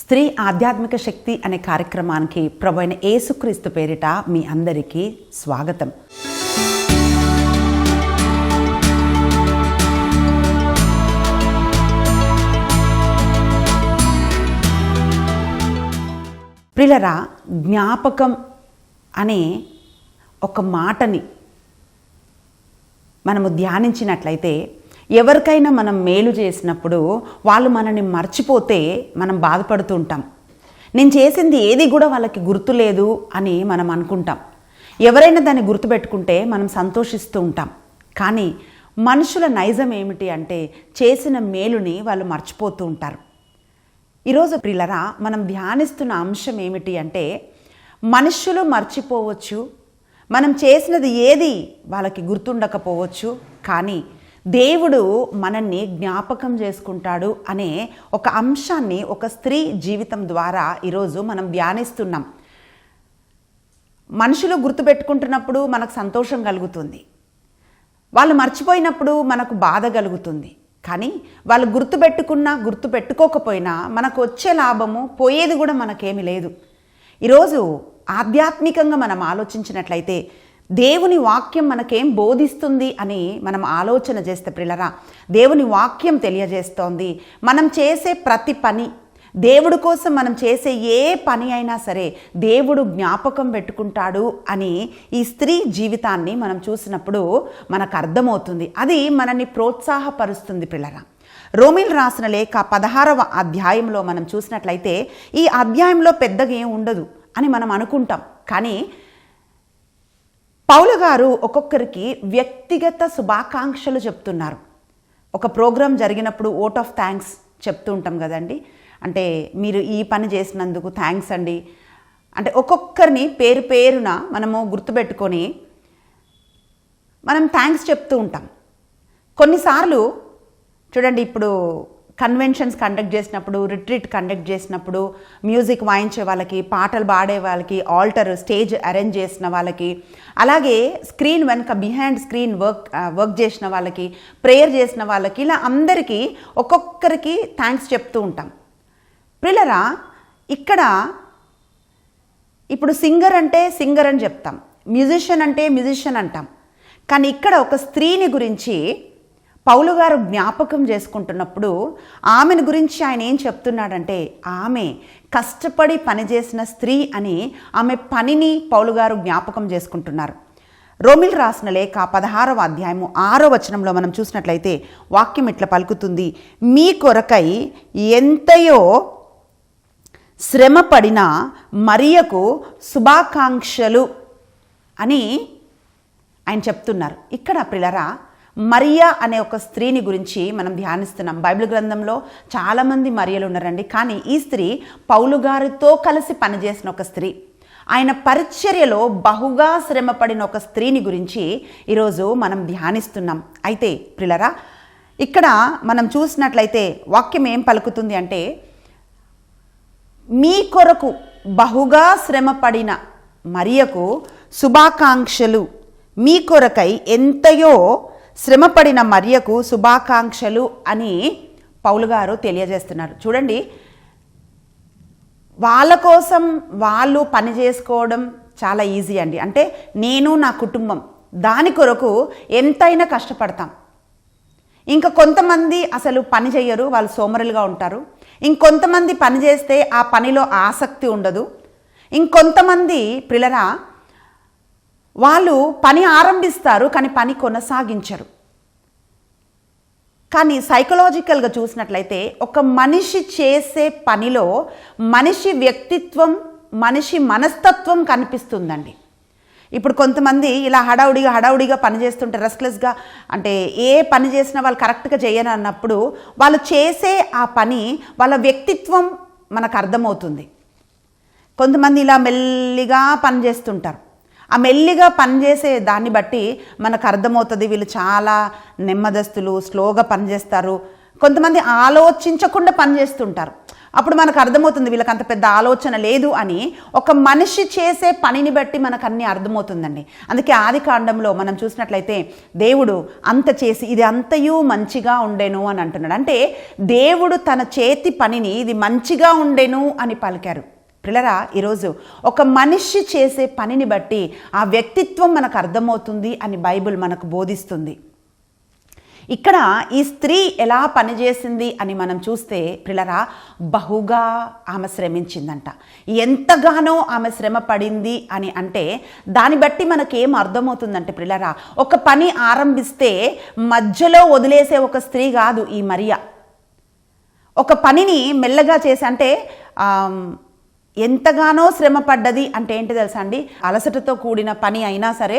స్త్రీ ఆధ్యాత్మిక శక్తి అనే కార్యక్రమానికి ప్రభువైన యేసుక్రీస్తు పేరిట మీ అందరికీ స్వాగతం. ప్రియులారా, జ్ఞాపకం అనే ఒక మాటని మనము ధ్యానించినట్లయితే, ఎవరికైనా మనం మేలు చేసినప్పుడు వాళ్ళు మనల్ని మర్చిపోతే మనం బాధపడుతూ ఉంటాం. నేను చేసింది ఏది కూడా వాళ్ళకి గుర్తులేదు అని మనం అనుకుంటాం. ఎవరైనా దాన్ని గుర్తుపెట్టుకుంటే మనం సంతోషిస్తూ ఉంటాం. కానీ మనుషుల నైజం ఏమిటి అంటే, చేసిన మేలుని వాళ్ళు మర్చిపోతూ ఉంటారు. ఈరోజు ప్రియులారా, మనం ధ్యానిస్తున్న అంశం ఏమిటి అంటే, మనుషులు మర్చిపోవచ్చు, మనం చేసినది ఏది వాళ్ళకి గుర్తుండకపోవచ్చు, కానీ దేవుడు మనల్ని జ్ఞాపకం చేసుకుంటాడు అనే ఒక అంశాన్ని ఒక స్త్రీ జీవితం ద్వారా ఈరోజు మనం ధ్యానిస్తున్నాం. మనుషులు గుర్తుపెట్టుకుంటున్నప్పుడు మనకు సంతోషం కలుగుతుంది, వాళ్ళు మర్చిపోయినప్పుడు మనకు బాధ కలుగుతుంది. కానీ వాళ్ళు గుర్తుపెట్టుకున్నా గుర్తుపెట్టుకోకపోయినా మనకు వచ్చే లాభము పోయేది కూడా మనకేమీ లేదు. ఈరోజు ఆధ్యాత్మికంగా మనం ఆలోచించినట్లయితే, దేవుని వాక్యం మనకేం బోధిస్తుంది అని మనం ఆలోచన చేస్తే ప్రియులారా, దేవుని వాక్యం తెలియజేస్తోంది, మనం చేసే ప్రతి పని, దేవుడి కోసం మనం చేసే ఏ పని అయినా సరే దేవుడు జ్ఞాపకం పెట్టుకుంటాడు అని ఈ స్త్రీ జీవితాన్ని మనం చూసినప్పుడు మనకు అర్థమవుతుంది. అది మనల్ని ప్రోత్సాహపరుస్తుంది ప్రియులారా. రోమీయులకు రాసిన లేఖ 16వ అధ్యాయంలో మనం చూసినట్లయితే, ఈ అధ్యాయంలో పెద్దగా ఏం ఉండదు అని మనం అనుకుంటాం. కానీ పౌలు గారు ఒక్కొక్కరికి వ్యక్తిగత శుభాకాంక్షలు చెప్తున్నారు. ఒక ప్రోగ్రాం జరిగినప్పుడు ఓట్ ఆఫ్ థ్యాంక్స్ చెప్తూ ఉంటాం కదండి. అంటే మీరు ఈ పని చేసినందుకు థ్యాంక్స్ అండి అంటే, ఒక్కొక్కరిని పేరు పేరున మనము గుర్తుపెట్టుకొని మనం థ్యాంక్స్ చెప్తూ ఉంటాం. కొన్నిసార్లు చూడండి, ఇప్పుడు కన్వెన్షన్స్ కండక్ట్ చేసినప్పుడు, రిట్రీట్ కండక్ట్ చేసినప్పుడు, మ్యూజిక్ వాయించే వాళ్ళకి, పాటలు పాడే వాళ్ళకి, ఆల్టర్ స్టేజ్ అరేంజ్ చేసిన వాళ్ళకి, అలాగే స్క్రీన్ వెనుక బిహైండ్ స్క్రీన్ వర్క్ చేసిన వాళ్ళకి, ప్రేయర్ చేసిన వాళ్ళకి, ఇలా అందరికీ ఒక్కొక్కరికి థ్యాంక్స్ చెప్తూ ఉంటాం. ప్రియులారా, ఇక్కడ ఇప్పుడు సింగర్ అంటే సింగర్ అని చెప్తాం, మ్యూజిషియన్ అంటే మ్యూజిషియన్ అంటాం. కానీ ఇక్కడ ఒక స్త్రీని గురించి పౌలు గారు జ్ఞాపకం చేసుకుంటున్నప్పుడు ఆమెను గురించి ఆయన ఏం చెప్తున్నాడంటే, ఆమె కష్టపడి పనిచేసిన స్త్రీ అని ఆమె పనిని పౌలు గారు జ్ఞాపకం చేసుకుంటున్నారు. రోమీయులకు రాసిన లేఖ 16వ అధ్యాయము 6వ వచనంలో మనం చూసినట్లయితే వాక్యం ఇట్లా పలుకుతుంది, మీ కొరకై ఎంతయో శ్రమపడిన మరియకు శుభాకాంక్షలు అని ఆయన చెప్తున్నారు. ఇక్కడ ప్రియులారా, మరియా అనే ఒక స్త్రీని గురించి మనం ధ్యానిస్తున్నాం. బైబిల్ గ్రంథంలో చాలామంది మరియలు ఉన్నారండి. కానీ ఈ స్త్రీ పౌలు గారితో కలిసి పనిచేసిన ఒక స్త్రీ, ఆయన పరిచర్యలో బహుగా శ్రమపడిన ఒక స్త్రీని గురించి ఈరోజు మనం ధ్యానిస్తున్నాం. అయితే ప్రియులారా, ఇక్కడ మనం చూసినట్లయితే వాక్యం ఏం పలుకుతుంది అంటే, మీ కొరకు బహుగా శ్రమపడిన మరియకు శుభాకాంక్షలు, మీ కొరకై ఎంతయో శ్రమపడిన మరియకు శుభాకాంక్షలు అని పౌలు గారు తెలియజేస్తున్నారు. చూడండి, వాళ్ళ కోసం వాళ్ళు పని చేసుకోవడం చాలా ఈజీ అండి. అంటే నేను నా కుటుంబం దాని కొరకు ఎంతైనా కష్టపడతాం. ఇంకా కొంతమంది అసలు పని చేయరు, వాళ్ళు సోమరులుగా ఉంటారు. ఇంకొంతమంది పని చేస్తే ఆ పనిలో ఆసక్తి ఉండదు. ఇంకొంతమంది ప్రియులారా, వాళ్ళు పని ఆరంభిస్తారు కానీ పని కొనసాగించరు. కానీ సైకలాజికల్గా చూసినట్లయితే ఒక మనిషి చేసే పనిలో మనిషి వ్యక్తిత్వం, మనిషి మనస్తత్వం కనిపిస్తుందండి. ఇప్పుడు కొంతమంది ఇలా హడావుడిగా పని చేస్తుంటే రెస్ట్లెస్గా, అంటే ఏ పని చేసినా వాళ్ళు కరెక్ట్గా చేయను అన్నప్పుడు వాళ్ళు చేసే ఆ పని వాళ్ళ వ్యక్తిత్వం మనకు అర్థమవుతుంది. కొంతమంది ఇలా మెల్లిగా పని చేస్తుంటారు. ఆ మెల్లిగా పనిచేసే దాన్ని బట్టి మనకు అర్థమవుతుంది వీళ్ళు చాలా నెమ్మదస్తులు, స్లోగా పనిచేస్తారు. కొంతమంది ఆలోచించకుండా పనిచేస్తుంటారు. అప్పుడు మనకు అర్థమవుతుంది వీళ్ళకి అంత పెద్ద ఆలోచన లేదు అని. ఒక మనిషి చేసే పనిని బట్టి మనకు అన్నీ అర్థమవుతుందండి. అందుకే ఆది కాండంలో మనం చూసినట్లయితే దేవుడు అంత చేసి ఇది అంతయు మంచిగా ఉండెను అని అంటున్నాడు. అంటే దేవుడు తన చేతి పనిని ఇది మంచిగా ఉండెను అని పలికారు. పిల్లరా, ఈరోజు ఒక మనిషి చేసే పనిని బట్టి ఆ వ్యక్తిత్వం మనకు అర్థమవుతుంది అని బైబిల్ మనకు బోధిస్తుంది. ఇక్కడ ఈ స్త్రీ ఎలా పనిచేసింది అని మనం చూస్తే పిల్లరా, బహుగా ఆమె శ్రమించిందంట. ఎంతగానో ఆమె శ్రమ పడింది అని అంటే దాన్ని బట్టి మనకేం అర్థమవుతుందంటే పిల్లరా, ఒక పని ఆరంభిస్తే మధ్యలో వదిలేసే ఒక స్త్రీ కాదు ఈ మరియా. ఒక పనిని మెల్లగా చేసి అంటే ఎంతగానో శ్రమ పడ్డది అంటే ఏంటి తెలుసా అండి, అలసటతో కూడిన పని అయినా సరే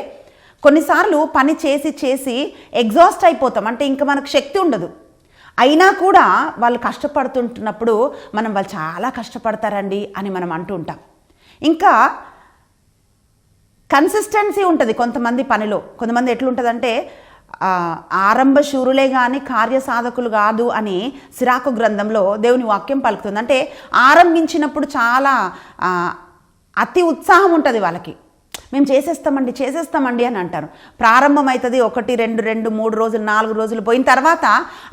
కొన్నిసార్లు పని చేసి చేసి ఎగ్జాస్ట్ అయిపోతాం, అంటే ఇంకా మనకు శక్తి ఉండదు. అయినా కూడా వాళ్ళు కష్టపడుతుంటున్నప్పుడు వాళ్ళు చాలా కష్టపడతారండి అని మనం అంటూ ఉంటాం. ఇంకా కన్సిస్టెన్సీ ఉంటుంది కొంతమంది పనిలో. కొంతమంది ఎట్లుంటుందంటే ఆరంభ శూరులే కానీ కార్యసాధకులు కాదు అని సిరాకు గ్రంథంలో దేవుని వాక్యం పలుకుతుంది. అంటే ఆరంభించినప్పుడు చాలా అతి ఉత్సాహం ఉంటుంది వాళ్ళకి. మేము చేసేస్తామండి అని అంటారు. ప్రారంభమవుతుంది 1, 2, 3 రోజులు 4 రోజులు పోయిన తర్వాత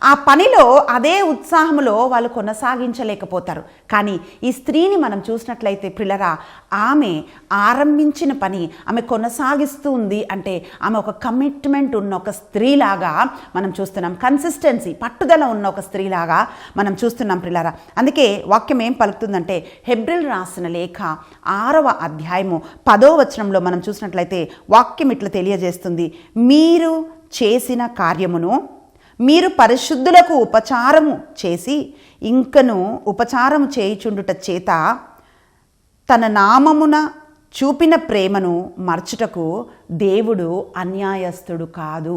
ఆ పనిలో అదే ఉత్సాహంలో వాళ్ళు కొనసాగించలేకపోతారు. కానీ ఈ స్త్రీని మనం చూసినట్లయితే పిల్లరా, ఆమె ఆరంభించిన పని ఆమె కొనసాగిస్తూ ఉంది. అంటే ఆమె ఒక కమిట్మెంట్ ఉన్న ఒక స్త్రీలాగా మనం చూస్తున్నాం. కన్సిస్టెన్సీ, పట్టుదల ఉన్న ఒక స్త్రీలాగా మనం చూస్తున్నాం పిల్లరా. అందుకే వాక్యం ఏం పలుకుతుందంటే హెబ్రీయులకు రాసిన లేఖ 6వ అధ్యాయము 10వ వచనంలో మనం చూసినట్లయితే వాక్యం ఇట్లా తెలియజేస్తుంది, మీరు చేసిన కార్యమును మీరు పరిశుద్ధులకు ఉపచారము చేసి ఇంకను ఉపచారము చేయుచుండుట చేత తన నామమున చూపిన ప్రేమను మర్చుటకు దేవుడు అన్యాయస్తుడు కాదు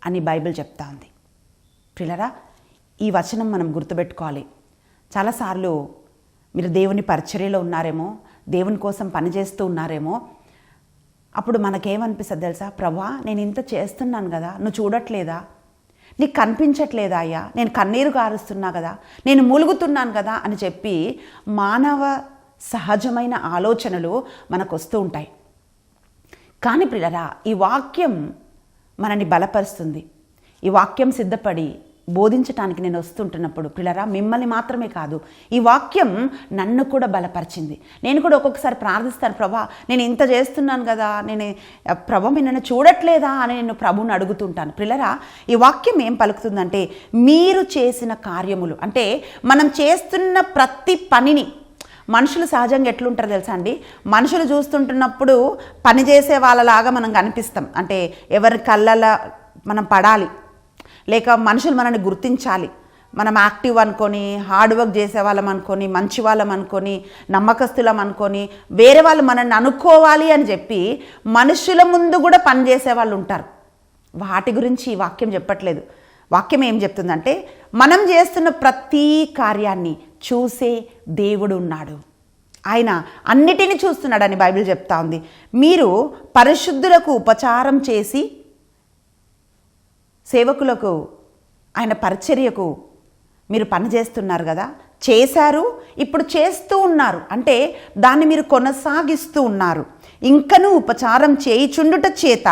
అని బైబిల్ చెప్తా ఉంది. ప్రియులారా, ఈ వచనం మనం గుర్తుపెట్టుకోవాలి. చాలాసార్లు మీరు దేవుని పరిచర్యలో ఉన్నారేమో, దేవుని కోసం పనిచేస్తూ ఉన్నారేమో, అప్పుడు మనకేమనిపిస్తుంది తెలుసా, ప్రభా నేను ఇంత చేస్తున్నాను కదా, నువ్వు చూడట్లేదా, నీకు కనిపించట్లేదా అయ్యా, నేను కన్నీరు కారుస్తున్నా కదా, నేను మూలుగుతున్నాను కదా అని చెప్పి మానవ సహజమైన ఆలోచనలు మనకు వస్తూ ఉంటాయి. కానీ ప్రియులారా, ఈ వాక్యం మనని బలపరుస్తుంది. ఈ వాక్యం సిద్ధపడి బోధించటానికి నేను వస్తుంటున్నప్పుడు పిల్లరా, మిమ్మల్ని మాత్రమే కాదు, ఈ వాక్యం నన్ను కూడా బలపరిచింది. నేను కూడా ఒక్కొక్కసారి ప్రార్థిస్తాను, ప్రభా నేను ఇంత చేస్తున్నాను కదా, ప్రభా మీరు నన్ను చూడట్లేదా అని నేను ప్రభువుని అడుగుతుంటాను. పిల్లరా, ఈ వాక్యం ఏం పలుకుతుందంటే మీరు చేసిన కార్యములు, అంటే మనం చేస్తున్న ప్రతి పనిని, మనుషులు సహజంగా ఎట్లుంటారు తెలుసా అండి, మనుషులు చూస్తుంటున్నప్పుడు పని చేసే వాళ్ళలాగా మనం కనిపిస్తాం. అంటే ఎవరి కళ్ళలో మనం పడాలి, లేక మనుషులు మనల్ని గుర్తించాలి, మనం యాక్టివ్ అనుకొని, హార్డ్ వర్క్ చేసే వాళ్ళం అనుకొని, మంచి వాళ్ళం అనుకొని, నమ్మకస్తులం అనుకొని, వేరే వాళ్ళు మనల్ని అనుకోవాలి అని చెప్పి మనుషుల ముందు కూడా పనిచేసే వాళ్ళు ఉంటారు. వాటి గురించి ఈ వాక్యం చెప్పట్లేదు. వాక్యం ఏం చెప్తుందంటే మనం చేస్తున్న ప్రతి కార్యాన్ని చూసే దేవుడు ఉన్నాడు, ఆయన అన్నిటినీ చూస్తున్నాడని బైబిల్ చెప్తా ఉంది. మీరు పరిశుద్ధులకు ఉపచారం చేసి సేవకులకు, ఆయన పరిచర్యకు మీరు పనిచేస్తున్నారు కదా, చేశారు, ఇప్పుడు చేస్తూ ఉన్నారు, అంటే దాన్ని మీరు కొనసాగిస్తూ ఉన్నారు. ఇంకనూ ఉపచారం చేయుచుండుట చేత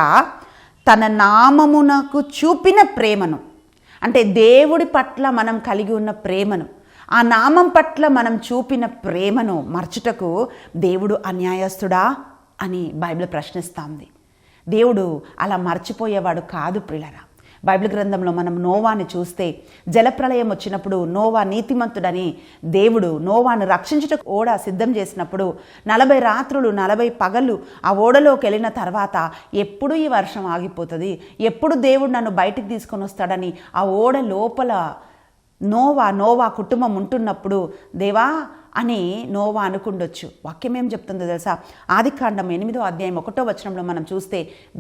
తన నామమునకు చూపిన ప్రేమను, అంటే దేవుడి పట్ల మనం కలిగి ఉన్న ప్రేమను, ఆ నామం పట్ల మనం చూపిన ప్రేమను మర్చుటకు దేవుడు అన్యాయస్తుడా అని బైబిల్ ప్రశ్నిస్తుంది. దేవుడు అలా మర్చిపోయేవాడు కాదు ప్రియులారా. బైబిల్ గ్రంథంలో మనం నోవాని చూస్తే జలప్రళయం వచ్చినప్పుడు నోవా నీతిమంతుడని దేవుడు నోవాను రక్షించుటకు ఓడ సిద్ధం చేసినప్పుడు 40 రాత్రులు 40 పగళ్ళు ఆ ఓడలోకి వెళ్ళిన తర్వాత ఎప్పుడు ఈ వర్షం ఆగిపోతుంది, ఎప్పుడు దేవుడు నన్ను బయటికి తీసుకొని వస్తాడని ఆ ఓడ లోపల నోవా కుటుంబం ఉంటున్నప్పుడు దేవా అని నోవా అనుకుండొచ్చు. వాక్యం ఏం చెప్తుందో తెలుసా, ఆదికాండం 8వ అధ్యాయం 1వ వచనంలో మనం చూస్తే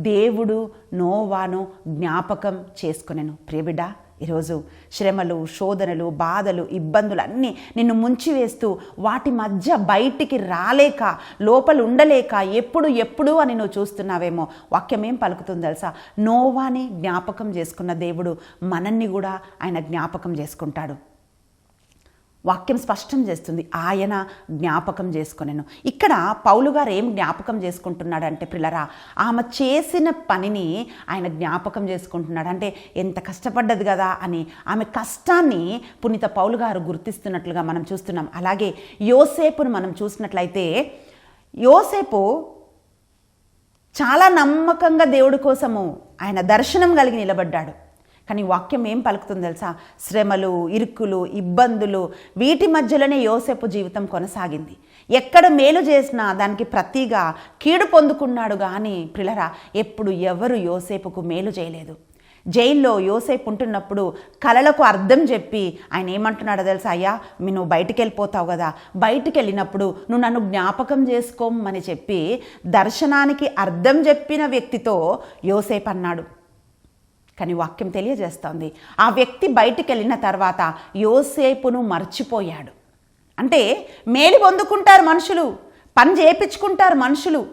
దేవుడు నోవాను జ్ఞాపకం చేసుకొనెను. ప్రియబిడ్డ, ఈరోజు శ్రమలు, శోధనలు, బాధలు, ఇబ్బందులు అన్నీ నిన్ను ముంచివేస్తూ వాటి మధ్య బయటికి రాలేక, లోపల ఉండలేక ఎప్పుడు అని నువ్వు చూస్తున్నావేమో, వాక్యం ఏం పలుకుతుంది తెలుసా, నోవాని జ్ఞాపకం చేసుకున్న దేవుడు మనల్ని కూడా ఆయన జ్ఞాపకం చేసుకుంటాడు. వాక్యం స్పష్టం చేస్తుంది, ఆయన జ్ఞాపకం చేసుకొనెను. ఇక్కడ పౌలు గారు ఏం జ్ఞాపకం చేసుకుంటున్నాడంటే ప్రియులారా, ఆమె చేసిన పనిని ఆయన జ్ఞాపకం చేసుకుంటున్నాడు. అంటే ఎంత కష్టపడ్డది కదా అని ఆమె కష్టాన్ని పునీత పౌలు గారు గుర్తిస్తున్నట్లుగా మనం చూస్తున్నాం. అలాగే యోసేపును మనం చూసినట్లయితే యోసేపు చాలా నమ్మకంగా దేవుడి కోసము ఆయన దర్శనం కలిగి నిలబడ్డాడు. కానీ వాక్యం ఏం పలుకుతుంది తెలుసా? శ్రమలు, ఇరుకులు, ఇబ్బందులు, వీటి మధ్యలోనే యోసేపు జీవితం కొనసాగింది. ఎక్కడ మేలు చేసినా దానికి ప్రతిగా కీడు పొందుకున్నాడు. కానీ ప్రియులారా, ఎప్పుడు ఎవరు యోసేపుకు మేలు చేయలేదు. జైల్లో యోసేపు ఉంటున్నప్పుడు కలలకు అర్థం చెప్పి ఆయన ఏమంటున్నాడో తెలుసా? అయ్యా, నువ్వు బయటికి వెళ్ళిపోతావు కదా, బయటికి వెళ్ళినప్పుడు నువ్వు నన్ను జ్ఞాపకం చేసుకోమని చెప్పి దర్శనానికి అర్థం చెప్పిన వ్యక్తితో యోసేపు అన్నాడు. కానీ వాక్యం తెలియజేస్తోంది, ఆ వ్యక్తి బయటికి వెళ్ళిన తర్వాత యోసేపును మర్చిపోయాడు. అంటే మేలు పొందుకుంటారు మనుషులు, పని చేయించుకుంటారు మనుషులు.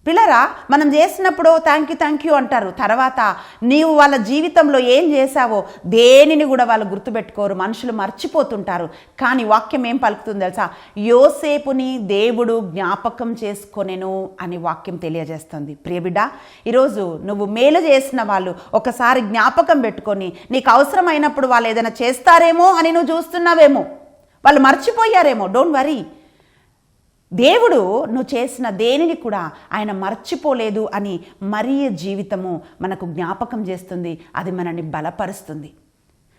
పిల్లరా, మనం చేసినప్పుడు థ్యాంక్ యూ అంటారు. తర్వాత నీవు వాళ్ళ జీవితంలో ఏం చేశావో దేనిని కూడా వాళ్ళు గుర్తుపెట్టుకోరు, మనుషులు మర్చిపోతుంటారు. కానీ వాక్యం ఏం పలుకుతుంది తెలుసా? యోసేపుని దేవుడు జ్ఞాపకం చేసుకొనెను అని వాక్యం తెలియజేస్తుంది. ప్రియబిడ్డ, ఈరోజు నువ్వు మేలు చేసిన వాళ్ళు ఒకసారి జ్ఞాపకం పెట్టుకొని నీకు అవసరమైనప్పుడు వాళ్ళు ఏదైనా చేస్తారేమో అని నువ్వు చూస్తున్నావేమో, వాళ్ళు మర్చిపోయారేమో. డోంట్ వరీ, దేవుడు నువ్వు చేసిన దేనిని కూడా ఆయన మర్చిపోలేదు అని మరియ జీవితము మనకు జ్ఞాపకం చేస్తుంది. అది మనల్ని బలపరుస్తుంది.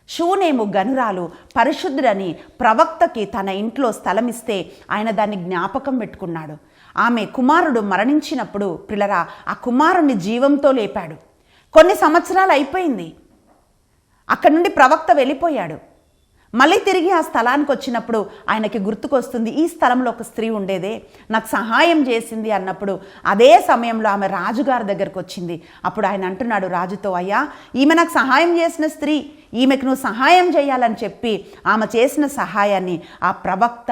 షూనేము గనురాలు పరిశుద్ధుడని ప్రవక్తకి తన ఇంట్లో స్థలమిస్తే ఆయన దాన్ని జ్ఞాపకం పెట్టుకున్నాడు. ఆమె కుమారుడు మరణించినప్పుడు పిల్లరా, ఆ కుమారుణ్ణి జీవంతో లేపాడు. కొన్ని సంవత్సరాలు అయిపోయింది, అక్కడి నుండి ప్రవక్త వెళ్ళిపోయాడు. మళ్ళీ తిరిగి ఆ స్థలానికి వచ్చినప్పుడు ఆయనకి గుర్తుకొస్తుంది, ఈ స్థలంలో ఒక స్త్రీ ఉండేదే, నాకు సహాయం చేసింది అన్నప్పుడు అదే సమయంలో ఆమె రాజుగారి దగ్గరకు వచ్చింది. అప్పుడు ఆయన అంటున్నాడు రాజుతో, అయ్యా, ఈమె నాకు సహాయం చేసిన స్త్రీ, ఈమెకు నువ్వు సహాయం చేయాలని చెప్పి ఆమె చేసిన సహాయాన్ని ఆ ప్రవక్త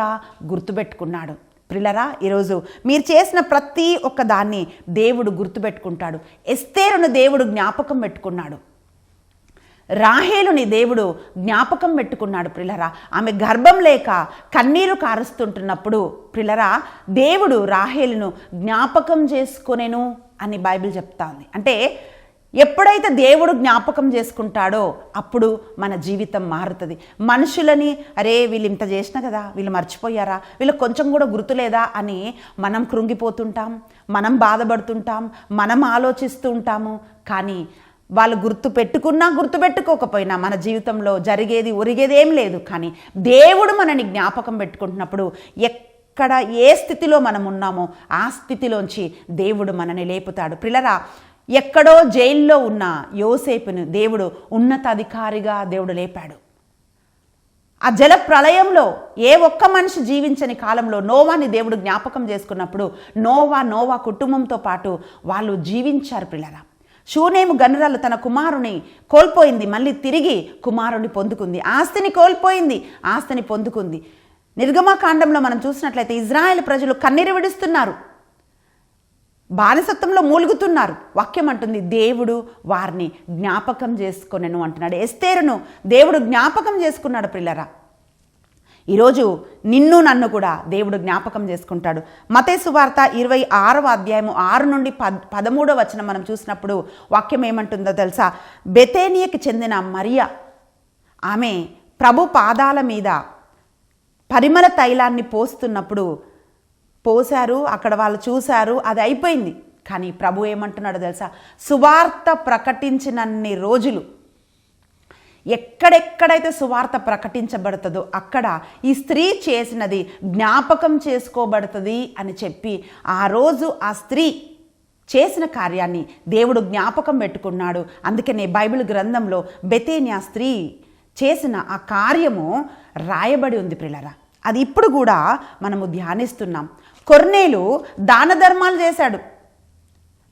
గుర్తుపెట్టుకున్నాడు. ప్రియులారా, ఈరోజు మీరు చేసిన ప్రతి ఒక్క దాన్ని దేవుడు గుర్తుపెట్టుకుంటాడు. ఎస్తేరును దేవుడు జ్ఞాపకం పెట్టుకున్నాడు. రాహేలుని దేవుడు జ్ఞాపకం పెట్టుకున్నాడు. ప్రియులారా, ఆమె గర్భం లేక కన్నీరు కారుస్తుంటున్నప్పుడు ప్రియులారా, దేవుడు రాహేలును జ్ఞాపకం చేసుకొనెను అని బైబిల్ చెప్తా ఉంది. అంటే ఎప్పుడైతే దేవుడు జ్ఞాపకం చేసుకుంటాడో అప్పుడు మన జీవితం మారుతుంది. మనుషులని అరే వీళ్ళు ఇంత చేసినా కదా, వీళ్ళు మర్చిపోయారా, వీళ్ళకి కొంచెం కూడా గుర్తులేదా అని మనం కృంగిపోతుంటాం, మనం బాధపడుతుంటాం, మనం ఆలోచిస్తూ ఉంటాము. కానీ వాళ్ళు గుర్తు పెట్టుకున్నా గుర్తుపెట్టుకోకపోయినా మన జీవితంలో జరిగేది ఒరిగేది ఏం లేదు. కానీ దేవుడు మనని జ్ఞాపకం పెట్టుకుంటున్నప్పుడు ఎక్కడ ఏ స్థితిలో మనం ఉన్నామో ఆ స్థితిలోంచి దేవుడు మనని లేపుతాడు. ప్రియులారా, ఎక్కడో జైల్లో ఉన్న యోసేపును దేవుడు ఉన్నతాధికారిగా దేవుడు లేపాడు. ఆ జల ప్రళయంలో ఏ ఒక్క మనిషి జీవించని కాలంలో నోవాని దేవుడు జ్ఞాపకం చేసుకున్నప్పుడు నోవా కుటుంబంతో పాటు వాళ్ళు జీవించారు. ప్రియులారా, షూనేము గనురాలు తన కుమారుని కోల్పోయింది, మళ్ళీ తిరిగి కుమారుని పొందుకుంది. ఆస్తిని కోల్పోయింది, ఆస్తిని పొందుకుంది. నిర్గమకాండంలో మనం చూసినట్లయితే ఇజ్రాయెల్ ప్రజలు కన్నీరు విడుస్తున్నారు, బానిసత్వంలో మూలుగుతున్నారు. వాక్యం అంటుంది దేవుడు వారిని జ్ఞాపకం చేసుకొనెను అంటున్నాడు. ఎస్తేరును దేవుడు జ్ఞాపకం చేసుకున్నాడు. ప్రియులారా, ఈరోజు నిన్ను నన్ను కూడా దేవుడు జ్ఞాపకం చేసుకుంటాడు. మత్తయి సువార్త 26వ అధ్యాయము 6 నుండి 13వ వచనం మనం చూసినప్పుడు వాక్యం ఏమంటుందో తెలుసా? బెతేనియకి చెందిన మరియ, ఆమె ప్రభు పాదాల మీద పరిమళ తైలాన్ని పోస్తున్నప్పుడు పోశారు, అక్కడ వాళ్ళు చూశారు, అది అయిపోయింది. కానీ ప్రభు ఏమంటున్నాడో తెలుసా? సువార్త ప్రకటించినన్ని రోజులు ఎక్కడెక్కడైతే సువార్త ప్రకటించబడుతుందో అక్కడ ఈ స్త్రీ చేసినది జ్ఞాపకం చేసుకోబడుతుంది అని చెప్పి ఆ రోజు ఆ స్త్రీ చేసిన కార్యాన్ని దేవుడు జ్ఞాపకం పెట్టుకున్నాడు. అందుకనే బైబిల్ గ్రంథంలో బెతేనియా స్త్రీ చేసిన ఆ కార్యము రాయబడి ఉంది. ప్రియులారా, అది ఇప్పుడు కూడా మనము ధ్యానిస్తున్నాం. కొర్నేలు దాన ధర్మాలు చేశాడు.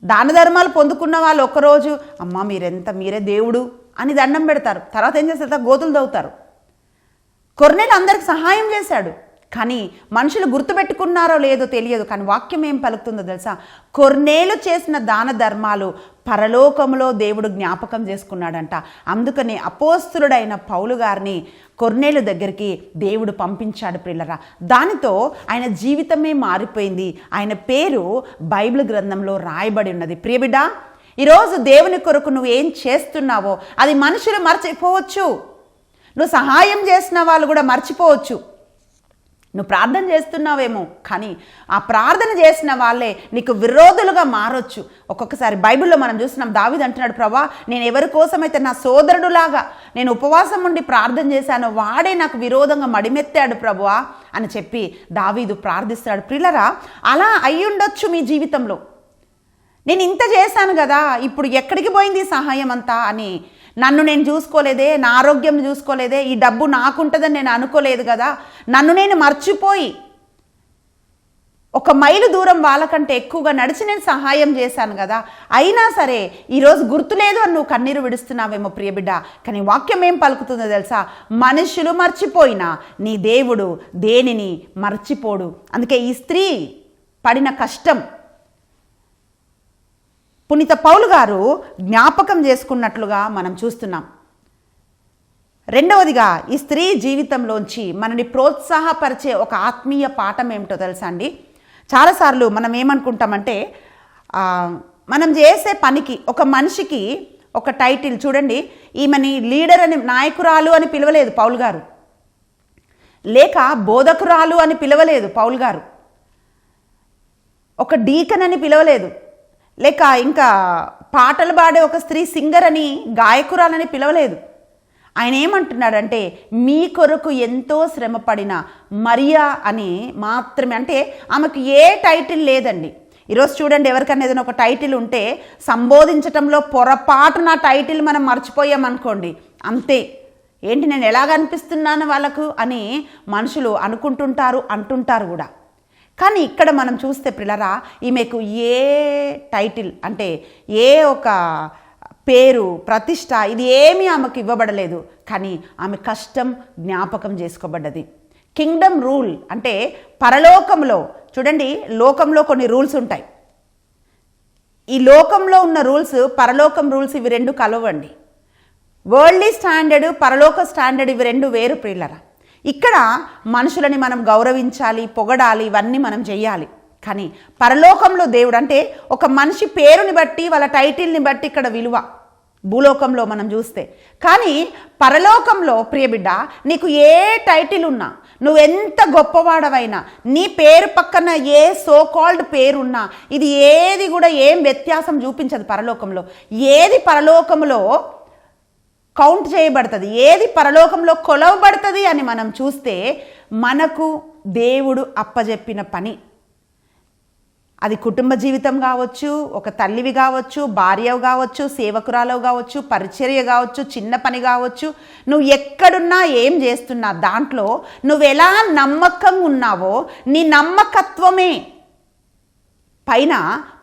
దాన ధర్మాలు పొందుకున్న వాళ్ళు ఒకరోజు అమ్మ మీరే దేవుడు అని దండం పెడతారు. తర్వాత ఏం చేస్తారు? గోతులు దవ్వుతారు. కొర్నేలు అందరికి సహాయం చేశాడు. కానీ మనుషులు గుర్తుపెట్టుకున్నారో లేదో తెలియదు, కానీ వాక్యం ఏం పలుకుతుందో తెలుసా? కొర్నేలు చేసిన దాన ధర్మాలు పరలోకంలో దేవుడు జ్ఞాపకం చేసుకున్నాడంట. అందుకనే అపోస్తులుడైన పౌలు గారిని కొర్నేలు దగ్గరికి దేవుడు పంపించాడు ప్రియులరా. దానితో ఆయన జీవితమే మారిపోయింది. ఆయన పేరు బైబిల్ గ్రంథంలో రాయబడి ఉన్నది. ప్రియబిడ్డ, ఈరోజు దేవుని కొరకు నువ్వు ఏం చేస్తున్నావో అది మనుషులు మర్చిపోవచ్చు. నువ్వు సహాయం చేసిన వాళ్ళు కూడా మర్చిపోవచ్చు. నువ్వు ప్రార్థన చేస్తున్నావేమో, కానీ ఆ ప్రార్థన చేసిన వాళ్ళే నీకు విరోధులుగా మారొచ్చు. ఒక్కొక్కసారి బైబిల్లో మనం చూస్తున్నాం, దావీదు అంటున్నాడు, ప్రభా నేను ఎవరి కోసమైతే నా సోదరుడులాగా నేను ఉపవాసం ఉండి ప్రార్థన చేశానో వాడే నాకు విరోధంగా మడిమెత్తాడు ప్రభువా అని చెప్పి దావీదు ప్రార్థిస్తాడు. ప్రియులరా, అలా అయ్యుండొచ్చు మీ జీవితంలో. నేను ఇంత చేశాను కదా, ఇప్పుడు ఎక్కడికి పోయింది సహాయం అంతా అని, నన్ను నేను చూసుకోలేదే, నా ఆరోగ్యం చూసుకోలేదే, ఈ డబ్బు నాకుంటుందని నేను అనుకోలేదు కదా, నన్ను నేను మర్చిపోయి 1 మైలు దూరం వాళ్ళకంటే ఎక్కువగా నడిచి నేను సహాయం చేశాను కదా, అయినా సరే ఈరోజు గుర్తులేదు అని నువ్వు కన్నీరు విడుస్తున్నావేమో ప్రియబిడ్డ. కానీ వాక్యం ఏం పలుకుతుందో తెలుసా? మనుషులు మర్చిపోయినా నీ దేవుడు దేనిని మర్చిపోడు. అందుకే ఈ స్త్రీ పడిన కష్టం పునీత పౌలు గారు జ్ఞాపకం చేసుకున్నట్లుగా మనం చూస్తున్నాం. రెండవదిగా, ఈ స్త్రీ జీవితంలోంచి మనని ప్రోత్సాహపరిచే ఒక ఆత్మీయ పాఠం ఏమిటో తెలుసా అండి? చాలాసార్లు మనం ఏమనుకుంటామంటే, మనం చేసే పనికి ఒక మనిషికి ఒక టైటిల్, చూడండి, ఈమెని లీడర్ అని, నాయకురాలు అని పిలవలేదు పౌలు గారు, లేక బోధకురాలు అని పిలవలేదు పౌలు గారు, ఒక డీకన్ అని పిలవలేదు, లేక ఇంకా పాటలు పాడే ఒక స్త్రీ సింగర్ అని, గాయకురాలని పిలవలేదు. ఆయన ఏమంటున్నాడంటే, మీ కొరకు ఎంతో శ్రమపడిన మరియా అని మాత్రమే. అంటే ఆమెకు ఏ టైటిల్ లేదండి. ఈరోజు చూడండి, ఎవరికైనా ఏదైనా ఒక టైటిల్ ఉంటే సంబోధించటంలో పొరపాటు నా టైటిల్ మనం మర్చిపోయామనుకోండి, అంతే, ఏంటి నేను ఎలాగ అనిపిస్తున్నాను వాళ్ళకు అని మనుషులు అనుకుంటుంటారు, అంటుంటారు కూడా. కానీ ఇక్కడ మనం చూస్తే ప్రియులారా, ఈమెకు ఏ టైటిల్ అంటే ఏ ఒక పేరు, ప్రతిష్ట, ఇది ఏమీ ఆమెకు ఇవ్వబడలేదు. కానీ ఆమె కష్టం జ్ఞాపకం చేసుకోబడ్డది. కింగ్డమ్ రూల్ అంటే పరలోకంలో, చూడండి, లోకంలో కొన్ని రూల్స్ ఉంటాయి. ఈ లోకంలో ఉన్న రూల్స్, పరలోకం రూల్స్, ఇవి రెండు కలవండి. వరల్డ్లీ స్టాండర్డ్, పరలోక స్టాండర్డ్, ఇవి రెండు వేరు ప్రియులారా. ఇక్కడ మనుషులని మనం గౌరవించాలి, పొగడాలి, ఇవన్నీ మనం చెయ్యాలి. కానీ పరలోకంలో దేవుడు అంటే ఒక మనిషి పేరుని బట్టి, వాళ్ళ టైటిల్ని బట్టి ఇక్కడ విలువ భూలోకంలో మనం చూస్తే. కానీ పరలోకంలో ప్రియబిడ్డ, నీకు ఏ టైటిల్ ఉన్నా, నువ్వెంత గొప్పవాడవైనా, నీ పేరు పక్కన ఏ సో కాల్డ్ పేరున్నా, ఇది ఏది కూడా ఏం వ్యత్యాసం చూపించదు పరలోకంలో. ఏది పరలోకంలో కౌంట్ చేయబడుతుంది, ఏది పరలోకంలో కొలవబడుతుంది అని మనం చూస్తే, మనకు దేవుడు అప్పజెప్పిన పని, అది కుటుంబ జీవితం కావచ్చు, ఒక తల్లివి కావచ్చు, భార్యవి కావచ్చు, సేవకురాలు కావచ్చు, పరిచర్య కావచ్చు, చిన్న పని కావచ్చు, నువ్వు ఎక్కడున్నా ఏం చేస్తున్నా దాంట్లో నువ్వు ఎలా నమ్మకంగా ఉన్నావో నీ నమ్మకత్వమే పైన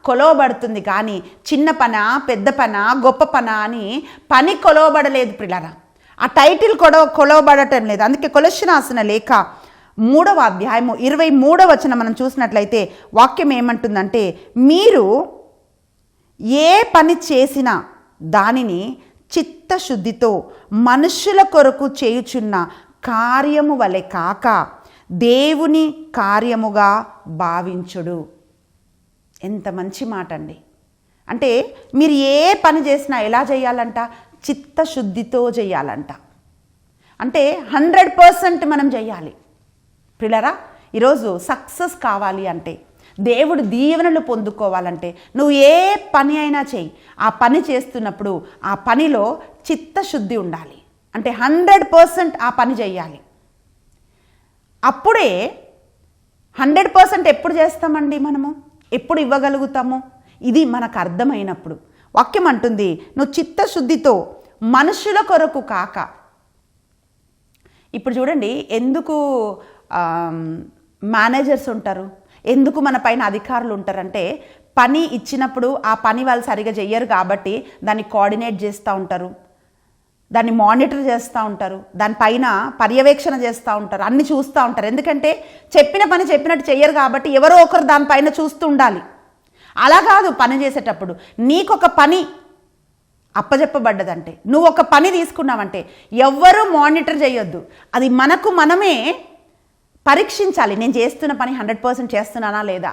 కొలవబడుతుంది. కానీ చిన్న పన, పెద్ద పన, గొప్ప పన అని పని కొలవబడలేదు ప్రియులారా. ఆ టైటిల్ కొలవబడటం లేదు. అందుకే కొలస్సీయులకు రాసిన లేఖ 3వ అధ్యాయము 23వ వచనం మనం చూసినట్లయితే వాక్యం ఏమంటుందంటే, మీరు ఏ పని చేసినా దానిని చిత్తశుద్ధితో మనుషుల కొరకు చేయుచున్న కార్యము వలె కాక దేవుని కార్యముగా భావించుడు. ఎంత మంచి మాట అండి. అంటే మీరు ఏ పని చేసినా ఎలా చేయాలంట? చిత్తశుద్ధితో చేయాలంట. అంటే 100% మనం చేయాలి ప్రియులారా. ఈరోజు సక్సెస్ కావాలి అంటే, దేవుడు దీవెనలు పొందుకోవాలంటే, నువ్వు ఏ పని అయినా చేయి, ఆ పని చేస్తున్నప్పుడు ఆ పనిలో చిత్తశుద్ధి ఉండాలి. అంటే 100% ఆ పని చేయాలి. అప్పుడే 100% ఎప్పుడు చేస్తామండి మనము, ఎప్పుడు ఇవ్వగలుగుతాము? ఇది మనకు అర్థమైనప్పుడు. వాక్యం అంటుంది, నువ్వు చిత్తశుద్ధితో మనుషుల కొరకు కాక. ఇప్పుడు చూడండి, ఎందుకు మేనేజర్స్ ఉంటారు, ఎందుకు మన పైన అధికారులు ఉంటారంటే, పని ఇచ్చినప్పుడు ఆ పని వాళ్ళు సరిగా చెయ్యరు కాబట్టి దాన్ని కోఆర్డినేట్ చేస్తూ ఉంటారు, దాన్ని మానిటర్ చేస్తూ ఉంటారు, దానిపైన పర్యవేక్షణ చేస్తూ ఉంటారు, అన్ని చూస్తూ ఉంటారు. ఎందుకంటే చెప్పిన పని చెప్పినట్టు చెయ్యరు కాబట్టి ఎవరో ఒకరు దానిపైన చూస్తూ ఉండాలి. అలా కాదు, పని చేసేటప్పుడు నీకొక పని అప్పచెప్పబడ్డదంటే, నువ్వు ఒక పని తీసుకున్నావంటే ఎవ్వరూ మానిటర్ చేయొద్దు. అది మనకు మనమే పరీక్షించాలి. నేను చేస్తున్న పని 100% చేస్తున్నానా లేదా,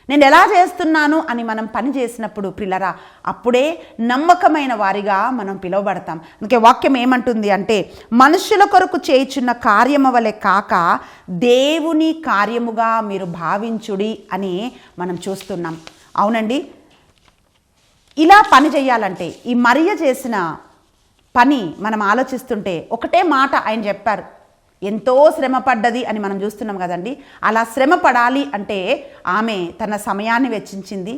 నేను ఎలా చేస్తున్నాను అని మనం పని చేసినప్పుడు ప్రియులారా, అప్పుడే నమ్మకమైన వారిగా మనం పిలువబడతాం. అందుకే వాక్యం ఏమంటుంది అంటే, మనుషుల కొరకు చేయుచున్న కార్యము వలె కాక దేవుని కార్యముగా మీరు భావించుడి అని మనం చూస్తున్నాం. అవునండి, ఇలా పని చేయాలంటే ఈ మరియ చేసిన పని మనం ఆలోచిస్తుంటే ఒకటే మాట ఆయన చెప్పారు, ఎంతో శ్రమ పడ్డది అని మనం చూస్తున్నాం కదండి. అలా శ్రమ పడాలి అంటే ఆమె తన సమయాన్ని వెచ్చించింది,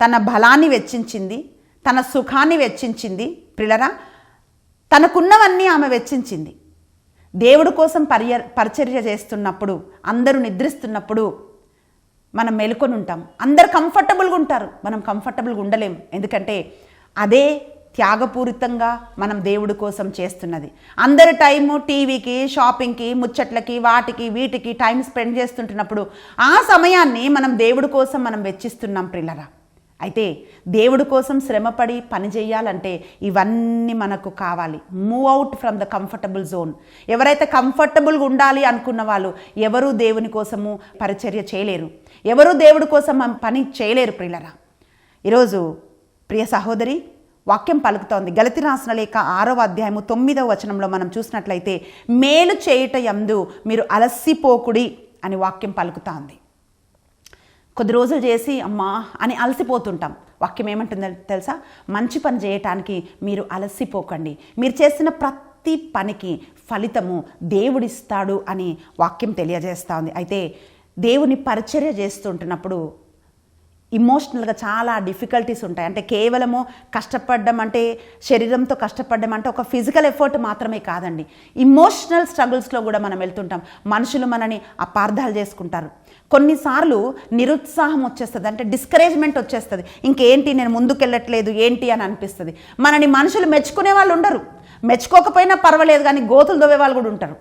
తన బలాన్ని వెచ్చించింది, తన సుఖాన్ని వెచ్చించింది. ప్రియులారా, తనకున్నవన్నీ ఆమె వెచ్చించింది. దేవుడి కోసం పరిచర్య చేస్తున్నప్పుడు, అందరూ నిద్రిస్తున్నప్పుడు మనం మేలుకొని ఉంటాం. అందరు కంఫర్టబుల్గా ఉంటారు, మనం కంఫర్టబుల్గా ఉండలేము. ఎందుకంటే అదే త్యాగపూరితంగా మనం దేవుడి కోసం చేస్తున్నది. అందరి టైము టీవీకి, షాపింగ్కి, ముచ్చట్లకి, వాటికి వీటికి టైం స్పెండ్ చేస్తుంటున్నప్పుడు ఆ సమయాన్ని మనం దేవుడి కోసం మనం వెచ్చిస్తున్నాం ప్రియులారా. అయితే దేవుడి కోసం శ్రమపడి పని చేయాలంటే ఇవన్నీ మనకు కావాలి. Move out from the comfortable zone. ఎవరైతే కంఫర్టబుల్గా ఉండాలి అనుకున్న వాళ్ళు ఎవరూ దేవుని కోసము పరిచర్య చేయలేరు, ఎవరూ దేవుడి కోసం పని చేయలేరు ప్రియులారా. ఈరోజు ప్రియ సహోదరి, వాక్యం పలుకుతోంది. గలతీ రాసిన లేఖ 6వ అధ్యాయము 9వ వచనంలో మనం చూసినట్లయితే, మేలు చేయుట యందు మీరు అలసిపోకుడి అని వాక్యం పలుకుతోంది. కొద్ది రోజులు చేసి అమ్మా అని అలసిపోతుంటాం. వాక్యం ఏమంటుందో తెలుసా? మంచి పని చేయటానికి మీరు అలసిపోకండి, మీరు చేసిన ప్రతి పనికి ఫలితము దేవుడిస్తాడు అని వాక్యం తెలియజేస్తూ ఉంది. అయితే దేవుని పరిచర్య చేస్తుంటున్నప్పుడు ఇమోషనల్గా చాలా డిఫికల్టీస్ ఉంటాయి. అంటే కేవలము కష్టపడడం అంటే, శరీరంతో కష్టపడడం అంటే ఒక ఫిజికల్ ఎఫర్ట్ మాత్రమే కాదండి. ఇమోషనల్ స్ట్రగుల్స్లో కూడా మనం వెళ్తుంటాం. మనుషులు మనని అపార్థాలు చేసుకుంటారు. కొన్నిసార్లు నిరుత్సాహం వచ్చేస్తుంది, అంటే డిస్కరేజ్మెంట్ వచ్చేస్తుంది. ఇంకేంటి, నేను ముందుకెళ్ళట్లేదు ఏంటి అని అనిపిస్తుంది. మనని మనుషులు మెచ్చుకునే వాళ్ళు ఉండరు, మెచ్చుకోకపోయినా పర్వాలేదు కానీ గోతులు దొవ్వే వాళ్ళు కూడా ఉంటారు.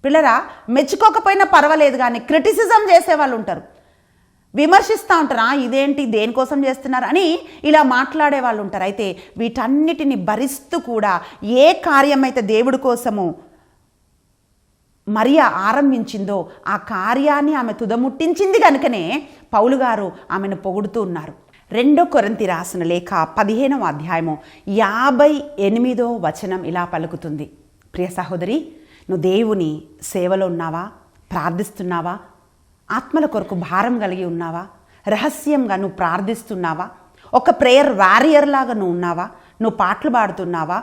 పిల్లరా, మెచ్చుకోకపోయినా పర్వాలేదు కానీ క్రిటిసిజం చేసేవాళ్ళు ఉంటారు, విమర్శిస్తూ ఉంటారు. ఇదేంటి, దేనికోసం చేస్తున్నారు అని ఇలా మాట్లాడే వాళ్ళు ఉంటారు. అయితే వీటన్నిటిని భరిస్తూ కూడా ఏ కార్యమైతే దేవుడి కోసము మరియ ఆరంభించిందో ఆ కార్యాన్ని ఆమె తుదముట్టించింది కనుకనే పౌలు గారు ఆమెను పొగుడుతూ ఉన్నారు. 2 కొరింథీ రాసిన లేఖ 15వ అధ్యాయము 58వ వచనం ఇలా పలుకుతుంది. ప్రియ సహోదరి, నువ్వు దేవుని సేవలో ఉన్నావా? ప్రార్థిస్తున్నావా? ఆత్మల కొరకు భారం కలిగి ఉన్నావా? రహస్యంగా నువ్వు ప్రార్థిస్తున్నావా? ఒక ప్రేయర్ వారియర్ లాగా నువ్వు ఉన్నావా? నువ్వు పాటలు పాడుతున్నావా?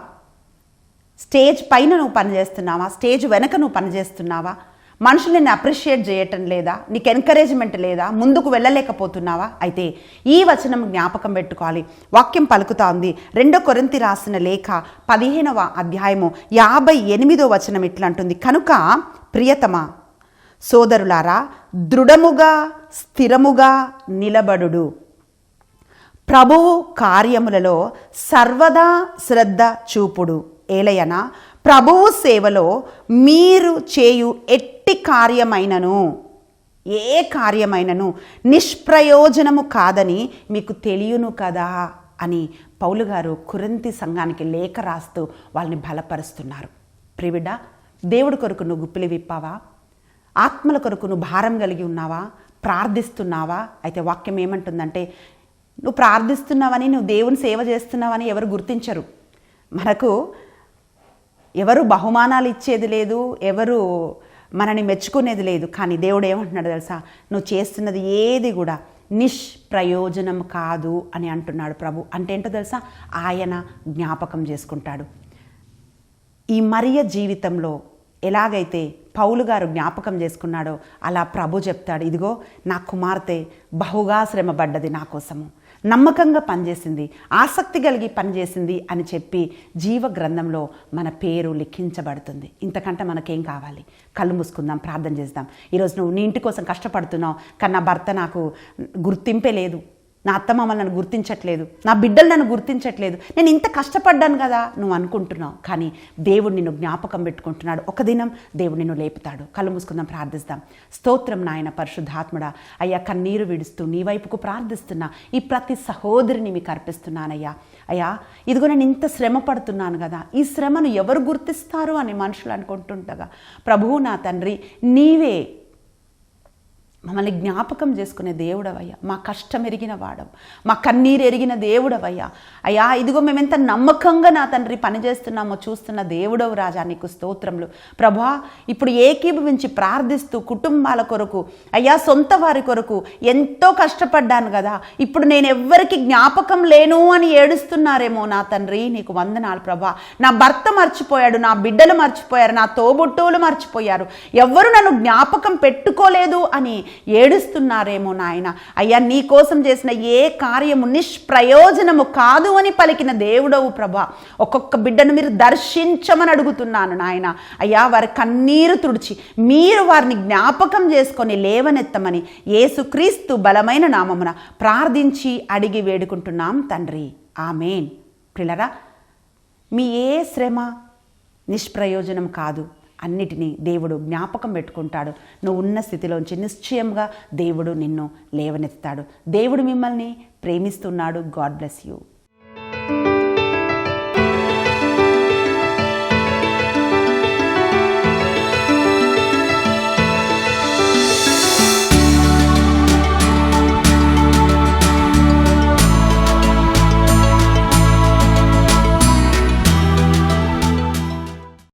స్టేజ్ పైన నువ్వు పనిచేస్తున్నావా? స్టేజ్ వెనక నువ్వు పనిచేస్తున్నావా? మనుషులు నిన్ను అప్రిషియేట్ చేయటం లేదా? నీకు ఎంకరేజ్మెంట్ లేదా? ముందుకు వెళ్ళలేకపోతున్నావా? అయితే ఈ వచనం జ్ఞాపకం పెట్టుకోవాలి. వాక్యం పలుకుతా ఉంది. 2 కొరింథీ రాసిన లేఖ 15వ అధ్యాయము 58వ వచనం ఇట్లా అంటుంది, కనుక ప్రియతమా సోదరులారా, దృఢముగా స్థిరముగా నిలబడుడు, ప్రభువు కార్యములలో సర్వదా శ్రద్ధ చూపుడు, ఏలయన ప్రభువు సేవలో మీరు చేయు ఎట్టి కార్యమైనను, ఏ కార్యమైనను నిష్ప్రయోజనము కాదని మీకు తెలియను కదా అని పౌలు గారు కొరింథీ సంఘానికి లేఖ రాస్తూ వాళ్ళని బలపరుస్తున్నారు. ప్రియబిడ్డ, దేవుడి కొరకు నువ్వు గుప్పిలి విప్పావా? ఆత్మల కొరకు నువ్వు భారం కలిగి ఉన్నావా? ప్రార్థిస్తున్నావా? అయితే వాక్యం ఏమంటుందంటే, నువ్వు ప్రార్థిస్తున్నావని, నువ్వు దేవుని సేవ చేస్తున్నావని ఎవరు గుర్తించరు. మనకు ఎవరు బహుమానాలు ఇచ్చేది లేదు, ఎవరు మనని మెచ్చుకునేది లేదు. కానీ దేవుడు ఏమంటున్నాడు తెలుసా? నువ్వు చేస్తున్నది ఏది కూడా నిష్ప్రయోజనం కాదు అని అంటున్నాడు ప్రభు. అంటే ఏంటో తెలుసా? ఆయన జ్ఞాపకం చేసుకుంటాడు. ఈ మరియ జీవితంలో ఎలాగైతే పౌలు గారు జ్ఞాపకం చేసుకున్నాడో అలా ప్రభు చెప్తాడు, ఇదిగో నా కుమార్తె బహుగా శ్రమపడ్డది, నా కోసము నమ్మకంగా పనిచేసింది, ఆసక్తి కలిగి పనిచేసింది అని చెప్పి జీవ గ్రంథంలో మన పేరు లిఖించబడుతుంది. ఇంతకంటే మనకేం కావాలి? కళ్ళు మూసుకుందాం, ప్రార్థన చేద్దాం. ఈరోజు నువ్వు నీ ఇంటి కోసం కష్టపడుతున్నావు, కానీ నా భర్త నాకు గుర్తింపే లేదు, నా అత్తమామలు నన్ను గుర్తించట్లేదు, నా బిడ్డలు నన్ను గుర్తించట్లేదు, నేను ఇంత కష్టపడ్డాను కదా నువ్వు అనుకుంటున్నావు. కానీ దేవుడు నిన్ను జ్ఞాపకం పెట్టుకుంటున్నాడు. ఒక దినం దేవుడు నిన్ను లేపుతాడు. కళ్ళు మూసుకుందాం, ప్రార్థిస్తాం. స్తోత్రం నాయన పరిశుద్ధాత్ముడా. అయ్యా, కన్నీరు విడుస్తూ నీ వైపుకు ప్రార్థిస్తున్నా ఈ ప్రతి సహోదరిని మీకు అర్పిస్తున్నానయ్యా. అయ్యా, ఇదిగో నేను ఇంత శ్రమ పడుతున్నాను కదా, ఈ శ్రమను ఎవరు గుర్తిస్తారు అని మనుషులు అనుకుంటుండగా, ప్రభువు నా తండ్రి నీవే మమ్మల్ని జ్ఞాపకం చేసుకునే దేవుడవయ్యా, మా కష్టం ఎరిగిన వాడవు, మా కన్నీరు ఎరిగిన దేవుడవయ్యా. అయ్యా, ఇదిగో మేమెంత నమ్మకంగా నా తండ్రి పనిచేస్తున్నామో చూస్తున్న దేవుడవు రాజా, నీకు స్తోత్రములు. ప్రభా, ఇప్పుడు ఏకీభవించి ప్రార్థిస్తూ కుటుంబాల కొరకు, అయ్యా సొంత వారి కొరకు ఎంతో కష్టపడ్డాను కదా, ఇప్పుడు నేను ఎవ్వరికి జ్ఞాపకం లేను అని ఏడుస్తున్నారేమో నా తండ్రి, నీకు వందనాలు ప్రభా. నా భర్త మర్చిపోయాడు, నా బిడ్డలు మర్చిపోయారు, నా తోబుట్టువులు మర్చిపోయారు, ఎవ్వరు నన్ను జ్ఞాపకం పెట్టుకోలేదు అని ఏడుస్తున్నారేమో నాయన. అయ్యా, నీ కోసం చేసిన ఏ కార్యము నిష్ప్రయోజనము కాదు అని పలికిన దేవుడవు ప్రభా. ఒక్కొక్క బిడ్డను మీరు దర్శించమని అడుగుతున్నాను నాయన. అయ్యా, వారి కన్నీరు తుడిచి మీరు వారిని జ్ఞాపకం చేసుకొని లేవనెత్తమని యేసుక్రీస్తు బలమైన నామమున ప్రార్థించి అడిగి వేడుకుంటున్నాం తండ్రి, ఆమేన్. ప్రియులారా, మీ ఏ శ్రమ నిష్ప్రయోజనం కాదు, అన్నిటినీ దేవుడు జ్ఞాపకం పెట్టుకుంటాడు. నువ్వు ఉన్న స్థితిలోంచి నిశ్చయంగా దేవుడు నిన్ను లేవనెత్తాడు. దేవుడు మిమ్మల్ని ప్రేమిస్తున్నాడు. God bless you.